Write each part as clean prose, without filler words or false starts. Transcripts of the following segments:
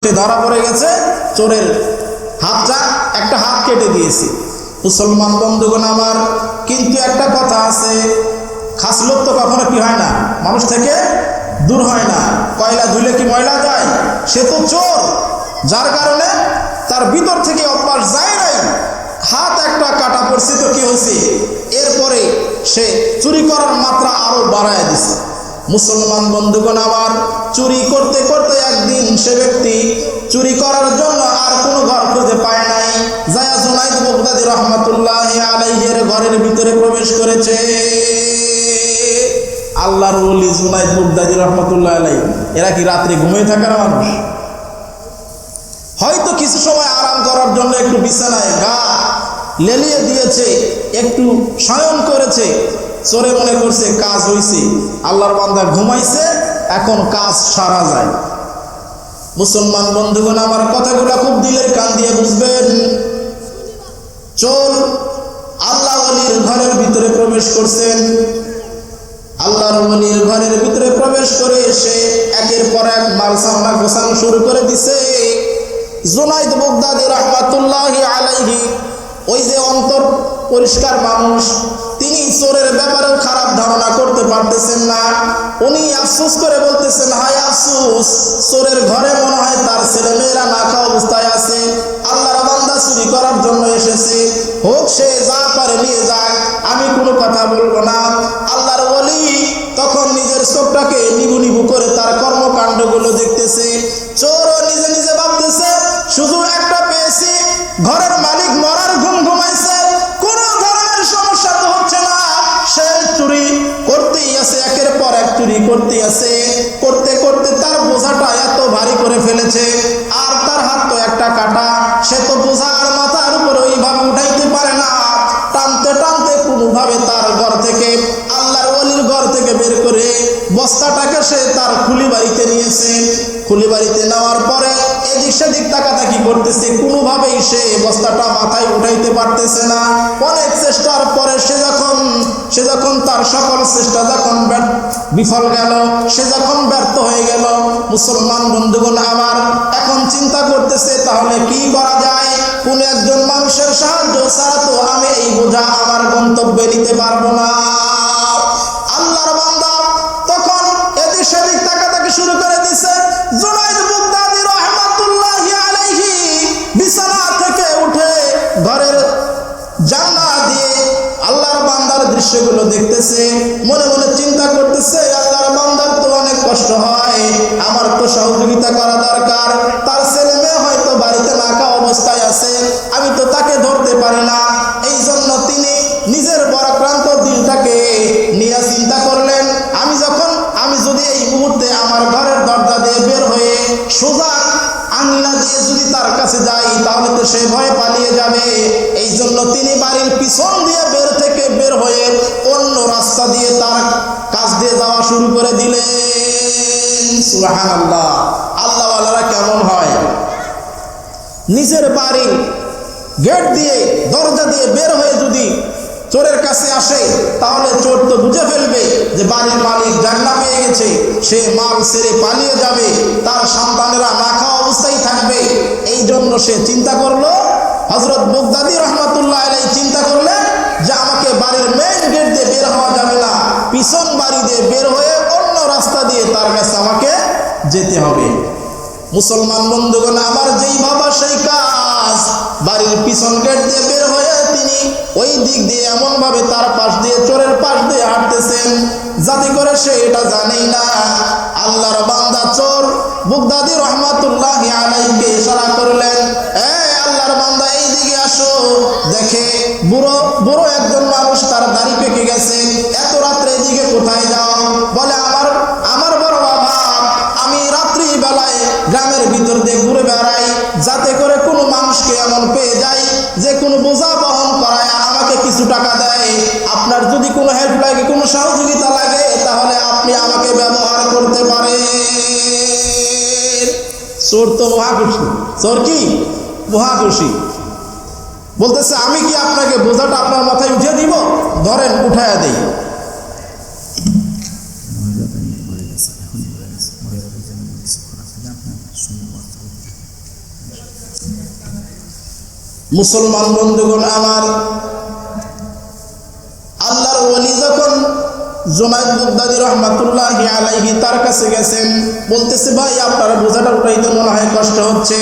ধরা পড়ে গেছে, চোরের হাতটা একটা হাত কেটে দিয়েছে। মুসলমান বন্ধুগণ আমার, কিন্তু একটা কথা আছে, খাসলত তো কখনো কি হয় না, মানুষ থেকে দূর হয় না। কয়লা ধুলে কি ময়লা যায়? সে তো চোর, যার কারণে তার ভিতর থেকে অভ্যাস যায় নাই। হাত একটা কাটা পড়ছে তো কি হয়েছে, এরপরে সে চুরি করার মাত্রা আরো বাড়ায় দিছে। মুসলমান বন্ধুগণ আমার, চুরি করতে করতে একদিন সে ব্যক্তি চুরি করার জন্য আর কোনো ঘর খুঁজে পায় নাই, যায়া জুনাইদ বাগদাদী রহমাতুল্লাহি আলাইহির ঘরের ভিতরে প্রবেশ করেছে। আল্লাহর ওলি জুনাইদ বাগদাদী রহমাতুল্লাহি আলাইহি, এরা কি রাত্রে ঘুমিয়ে থাকার মানুষ? হয়তো কিছু সময় আরাম করার জন্য একটু বিছানায় গা লেলিয়ে দিয়েছে, একটু শয়ন করেছে। চোরে মনে করছে কাজ হইছে, আল্লাহর বান্দা ঘুমাইছে, এখন কাজ সারা যায়। মুসলমান বন্ধুগণ আমার, কথাগুলো খুব দিলের কান দিয়ে বুঝবেন। চোর আল্লাহ ওলির ঘরের ভিতরে প্রবেশ করছেন। আল্লাহর ওলির ঘরের ভিতরে প্রবেশ করে সে একের পর এক মাল সামনা গোছানো শুরু করে দিছে। জুনাইদ বাগদাদী রাহমাতুল্লাহি আলাইহি, ওই যে অন্তর পরিষ্কার মানুষ, তিনি চোরের ব্যাপারেও খারাপ ধারণা করতে পারতেছেন না। উনি আফসোস করে বলতেছেন, হায় আফসোস, চোরের ঘরে মনে হয় তার ছেলে মেয়েরা না খাওয়া অবস্থায় আছে, আল্লাহর বান্দা চুরি করার জন্য এসেছে, হোক সে যা পারে নিয়ে যাক, আমি কোনো কথা বলবো না। আল্লাহর ওলি তখন নিজের চোখটাকে নিবু নিবু করে তার কর্মকাণ্ডগুলো দেখতেছে। চোরও নিজে নিজে ভাবতেছে, শুধু একটা পেয়েছি, ঘরের মালিক মরার ঘুম ঘুমাইছে, কোনো ধরনের সমস্যা তো হচ্ছে না। সে চুরি করতেই আছে, একের পর এক চুরি করতেই আছে, করতে করতে তার বোঝাটা এত ভারী করে ফেলেছে, আর তার হাত তো একটা কাটা, সে তো বোঝা আর মাথার উপরে ওইভাবে উঠাইতে পারে না। টানতে টানতে কোনোভাবে তার ঘর থেকে, আল্লাহর ওলির ঘর থেকে বের করে বস্তাটাকে সে তার খুলি বাড়িতে নিয়েছে। খুলি বাড়িতে নেওয়ার পরে এদিক সেদিক তাকাতাকি করতেছে, কোনোভাবেই সে বস্তাটা মাথায় উঠাইতে পারতেছে না। অনেক চেষ্টার পরে সে যখন তার সকল চেষ্টা যখন বিফল গেল, সে যখন ব্যর্থ হয়ে গেল, মুসলমান বন্ধুগণ আমার, এখন চিন্তা করতেছে তাহলে কি করা যায়। কোন একজন মানুষের সাহায্য ছাড়া তো আমি এই বোঝা আমার গন্তব্যে নিতে পারবো না। আল্লাহর বান্দা তখন এদিক সেদিক তাকাতাকি শুরু করে দিছে। জুনাইদ বাগদাদী রাহমাতুল্লাহি আলাইহি বিছানা থেকে উঠে ঘরের জানলা দিয়ে আল্লাহর বান্দার দৃশ্যগুলো দেখতেছে, মনে মনে চিন্তা করতেছে, আল্লাহর বান্দার তো অনেক কষ্ট হয়, আমার তো সহযোগিতা করা দরকার। তার ছেলে মেয়ে হয়তো বাড়িতে না খাওয়া অবস্থায় আছে, আমি তো তাকে ধরতে পারি না। এই জন্য তিনি নিজের বরাক্রান্ত দিলটাকে নিয়ে চিন্তা করলেন, আমি যদি এই মুহূর্তে আমার ঘরের দরজা দিয়ে বের হয়ে সোজা আঙিনা দিয়ে যদি তার কাছে যাই, তাহলে তো সে ভয়ে পালিয়ে যাবে। এই জন্য তিনি বাড়ির পিছন দিয়ে বের হয়ে অন্য রাস্তা দিয়ে তার কাছ দিয়ে যাওয়া শুরু করে দিলেন। সুবহানাল্লাহ, আল্লাহওয়ালারা কেমন হয়, নিজের বাড়ির গেট দিয়ে দরজা দিয়ে বের হয়ে যদি চোরের কাছে আসে, তাহলে চোর তো বুঝে ফেলবে যে বাড়ির মালিক জান্নাত পেয়ে গেছে, সে মাল ছেড়ে পালিয়ে যাবে, তার সন্তানেরা না খাওয়া অবস্থায় থাকবে। এই জন্য সে চিন্তা করলো, হযরত বাগদাদী রাহমাতুল্লাহি আলাইহি চিন্তা করলেন যে আমাকে বাড়ির মেইন গেট দিয়ে বের হওয়া যাবে না, পিছন বাড়ি দিয়ে বের হয়ে অন্য রাস্তা দিয়ে তার কাছে আমাকে যেতে হবে। মুসলমান বন্ধুগণ আমার, যেই ভাবা সেই কাজ। বাড়ির পিছন গেট দিয়ে বের হয়ে তিনি ওই দিক দিয়ে এমন ভাবে তার পাশ দিয়ে, চোরের পাশ দিয়ে হাঁটতেছেন, যাতে করে সে এটা জানেই না। আল্লাহর বান্দা চোর বাগদাদী রাহমাতুল্লাহি আলাইহিকে ইশারা করলেন, আল্লাহর বান্দা এই দিকে আসো। দেখে বুড়ো একজন মানুষ, তার দাড়ি পেকে গেছে, এত রাত্রে এদিকে কোথায় যাও? বলে আমার বড় অভাব, আমি রাত্রি বেলায় গ্রামের ভিতর দিয়ে ঘুরে বেড়াই, যাতে করে কোনো মানুষকে এমন পেয়ে যাই যে কোনো বোঝা বহন করায় আমাকে কিছু টাকা দেয়। আপনার যদি কোনো হেল্প লাগে, কোনো সহযোগিতা লাগে, তাহলে আপনি আমাকে ব্যবহার করতে পারেন। চোর তো মহাখুশি। চোর কি মহাখুশি, বলতেছে আমি কি আপনাকে বোঝাটা আপনার মাথায় উঠিয়ে দিব? ধরেন, উঠায়া দেই। মুসলমান বন্ধুগণ আমার, আল্লাহর ওলি যখন জুনাইদ বাগদাদী রহমাতুল্লাহি আলাইহি তার কাছে গেছেন, বলতেছে ভাই আপনার বোঝাটা উঠাইতে মনে হয় কষ্ট হচ্ছে,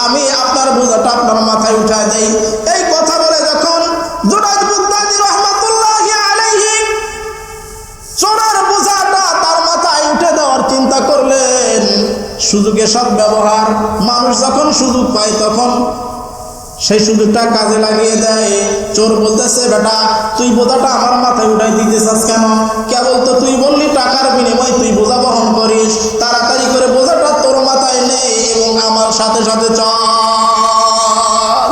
আমি আপনার বোঝাটা আপনার মাথায় উঠায় দেই। এই কথা বলে যখন জুনাইদ বাগদাদী রহমাতুল্লাহি আলাইহি সোনার বোঝাটা তার মাথায় উঠে দেওয়ার চিন্তা করলেন, সুযোগে সৎ ব্যবহার, মানুষ যখন সুযোগ পায় তখন সেই সুযোগটা কাজে লাগিয়ে দেয়। চোর বলতেছে বেটা তুই বোঝাটা আমার মাথায় উঠাই দিতে চাস কেন? কেবল তো তুই বললি টাকার বিনিময়ে তুই বোঝা বহন করিস, তাড়াতাড়ি করে বোঝাটা তোর মাথায় নেই এবং আমার সাথে সাথে চল।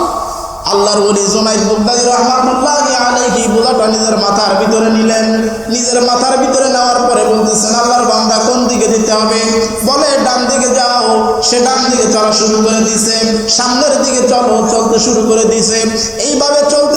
আল্লাহর ওলি জুনাইদ বাগদাদী রহমাতুল্লাহি আলাইহি বোঝাটা নিজের মাথার ভিতরে নিলেন। নিজের মাথার ভিতরে নেওয়ার পরে বলতেছেন আল্লাহর বান্দা কোন দিকে যেতে হবে? বলে ডান দিকে যাও। সে ডান দিকে চলা শুরু করে দিছে, সামনের দিকে চলো, চলতে শুরু করে দিছে। এইভাবে চলতে